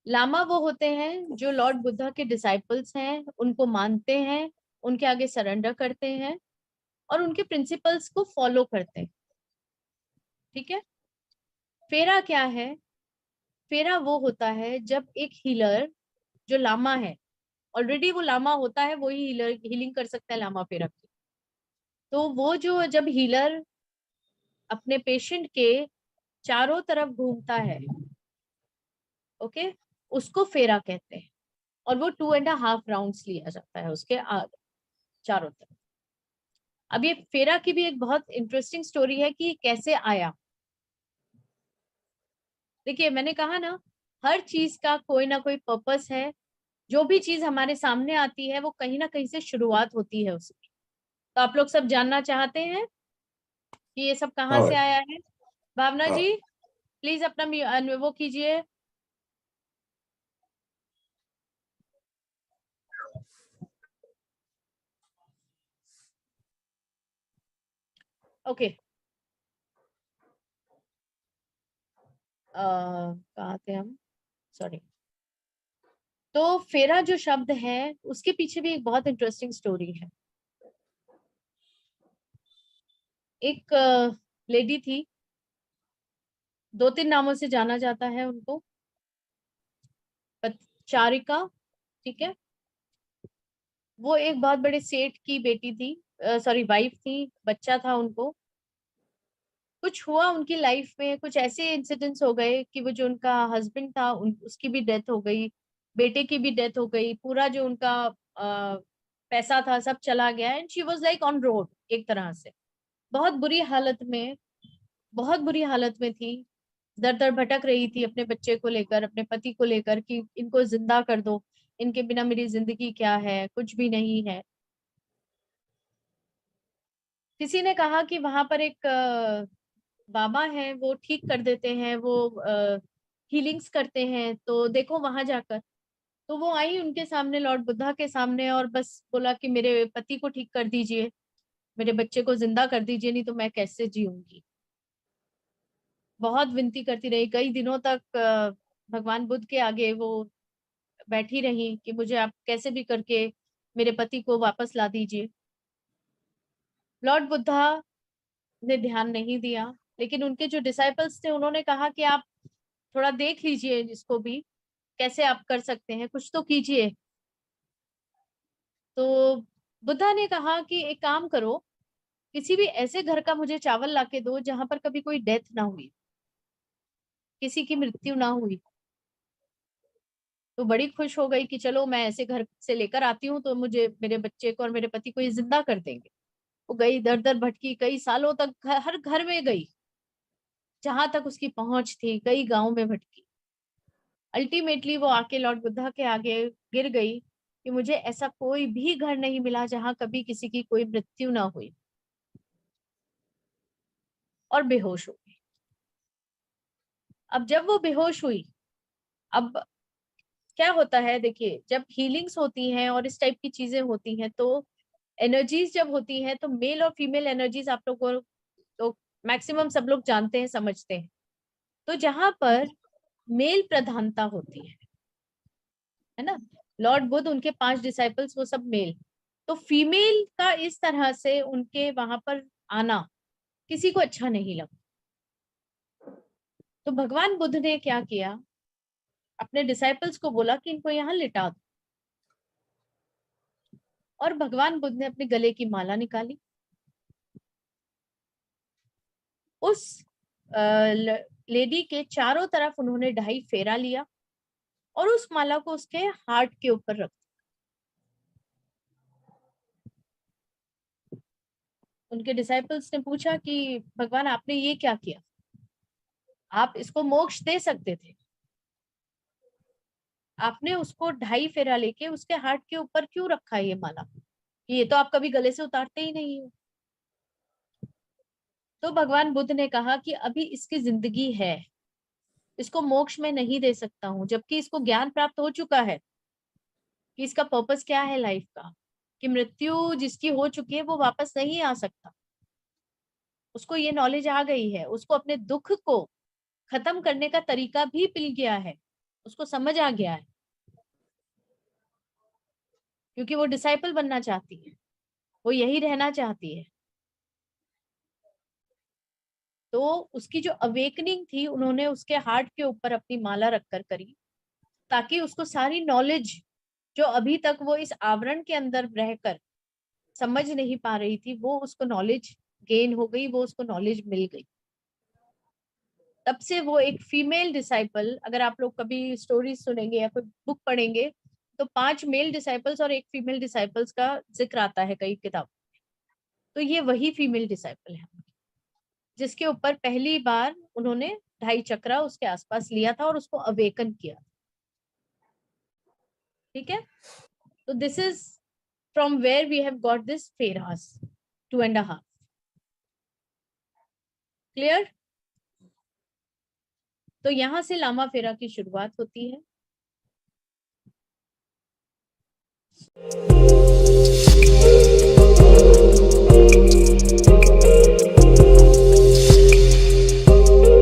लामा वो होते हैं जो लॉर्ड बुद्धा के डिसाइपल्स हैं, उनको मानते हैं, उनके आगे सरेंडर करते हैं और उनके प्रिंसिपल्स को फॉलो करते हैं। ठीक है। फेरा क्या है? फेरा वो होता है जब एक हीलर जो लामा है, ऑलरेडी वो लामा होता है, वही हीलर हीलिंग कर सकता है लामा फेरा की। तो वो जो जब हीलर अपने पेशेंट के चारों तरफ घूमता है, ओके, उसको फेरा कहते हैं। और वो 2.5 राउंड्स लिया जाता है उसके चारों तरफ। अब ये फेरा की भी एक बहुत इंटरेस्टिंग स्टोरी है कि कैसे आया। देखिए, मैंने कहा ना, हर चीज का कोई ना कोई पर्पस है। जो भी चीज हमारे सामने आती है वो कहीं ना कहीं से शुरुआत होती है उसकी। तो आप लोग सब जानना चाहते हैं कि ये सब कहाँ हाँ से भाई। आया है? भावना हाँ। जी, प्लीज अपना वो कीजिए। ओके। कहाँ थे हम? सॉरी। तो फेरा जो शब्द है उसके पीछे भी एक बहुत इंटरेस्टिंग स्टोरी है। एक लेडी थी, 2-3 नामों से जाना जाता है उनको। चारिका, ठीक है। वो एक बहुत बड़े सेठ की बेटी थी, सॉरी वाइफ थी, बच्चा था उनको। कुछ हुआ उनकी लाइफ में, कुछ ऐसे इंसिडेंट्स हो गए कि वो जो उनका हस्बैंड था उसकी भी डेथ हो गई, बेटे की भी डेथ हो गई, पूरा जो उनका पैसा था सब चला गया and she was like on road एक तरह से। बहुत बुरी हालत में, बहुत बुरी हालत में थी। दर दर भटक रही थी अपने बच्चे को लेकर, अपने पति को लेकर कि इनको जिंदा कर दो, इनके बिना मेरी जिंदगी क्या है, कुछ भी नहीं है। किसी ने कहा कि वहां पर एक बाबा है, वो ठीक कर देते हैं, वो हीलिंग्स करते हैं, तो देखो वहां जाकर। तो वो आई उनके सामने, लॉर्ड बुद्धा के सामने, और बस बोला कि मेरे पति को ठीक कर दीजिए, मेरे बच्चे को जिंदा कर दीजिए, नहीं तो मैं कैसे जीऊंगी। बहुत विनती करती रही, कई दिनों तक भगवान बुद्ध के आगे वो बैठी रही कि मुझे आप कैसे भी करके मेरे पति को वापस ला दीजिए। लॉर्ड बुद्धा ने ध्यान नहीं दिया, लेकिन उनके जो डिसाइपल्स थे उन्होंने कहा कि आप थोड़ा देख लीजिए इसको भी, कैसे आप कर सकते हैं, कुछ तो कीजिए। तो बुद्धा ने कहा कि एक काम करो, किसी भी ऐसे घर का मुझे चावल लाके दो जहां पर कभी कोई डेथ ना हुई, किसी की मृत्यु ना हुई। तो बड़ी खुश हो गई कि चलो मैं ऐसे घर से लेकर आती हूँ तो मुझे मेरे बच्चे को और मेरे पति को ये जिंदा कर देंगे। वो गई, दर दर भटकी, कई सालों तक हर घर में गई, जहां तक उसकी पहुंच थी, कई गांव में भटकी। अल्टीमेटली वो आके लॉर्ड बुद्धा के आगे गिर गई कि मुझे ऐसा कोई भी घर नहीं मिला जहां कभी किसी की कोई मृत्यु ना हुई, और बेहोश हो गई। अब जब वो बेहोश हुई, अब क्या होता है, देखिए, जब हीलिंग्स होती हैं और इस टाइप की चीजें होती हैं तो एनर्जीज जब होती हैं तो मेल और फीमेल एनर्जीज आप लोग को तो मैक्सिमम सब लोग जानते हैं, समझते हैं। तो जहां पर मेल प्रधानता होती है ना, लॉर्ड बुद्ध, उनके 5 डिसाइपल्स, वो सब मेल। तो फीमेल का इस तरह से उनके वहां पर आना किसी को अच्छा नहीं लगा। तो भगवान बुद्ध ने क्या किया, अपने डिसाइपल्स को बोला कि इनको यहाँ लिटा दो। और भगवान बुद्ध ने अपने गले की माला निकाली, उस लेडी के चारों तरफ उन्होंने 2.5 फेरा लिया और उस माला को उसके हार्ट के ऊपर रख। उनके डिसाइपल्स ने पूछा कि भगवान आपने ये क्या किया, आप इसको मोक्ष दे सकते थे, आपने उसको 2.5 फेरा लेके उसके हार्ट के ऊपर क्यों रखा है ये माला, ये तो आप कभी गले से उतारते ही नहीं हो। तो भगवान बुद्ध ने कहा कि अभी इसकी जिंदगी है, इसको मोक्ष में नहीं दे सकता हूँ, जबकि इसको ज्ञान प्राप्त हो चुका है कि इसका पर्पस क्या है लाइफ का, कि मृत्यु जिसकी हो चुकी है वो वापस नहीं आ सकता। उसको ये नॉलेज आ गई है, उसको अपने दुख को खत्म करने का तरीका भी मिल गया है। उसको समझ आ गया है, क्योंकि वो डिसाइपल बनना चाहती है, वो यही रहना चाहती है। तो उसकी जो अवेकनिंग थी, उन्होंने उसके हार्ट के ऊपर अपनी माला रखकर करी, ताकि उसको सारी नॉलेज जो अभी तक वो इस आवरण के अंदर रहकर समझ नहीं पा रही थी, वो उसको नॉलेज गेन हो गई, वो उसको नॉलेज मिल गई। तब से वो एक फीमेल डिसाइपल, अगर आप लोग कभी स्टोरी सुनेंगे या कोई बुक पढ़ेंगे, तो 5 मेल डिसाइपल्स और एक फीमेल डिसाइपल्स का जिक्र आता है कई किताब। तो ये वही फीमेल डिसाइपल है जिसके ऊपर पहली बार उन्होंने 2.5 चक्रा उसके आसपास लिया था और उसको अवेकन किया। ठीक है, तो this is from where we have got this फेरास 2.5। क्लियर? तो यहां से लामा फेरा की शुरुआत होती है।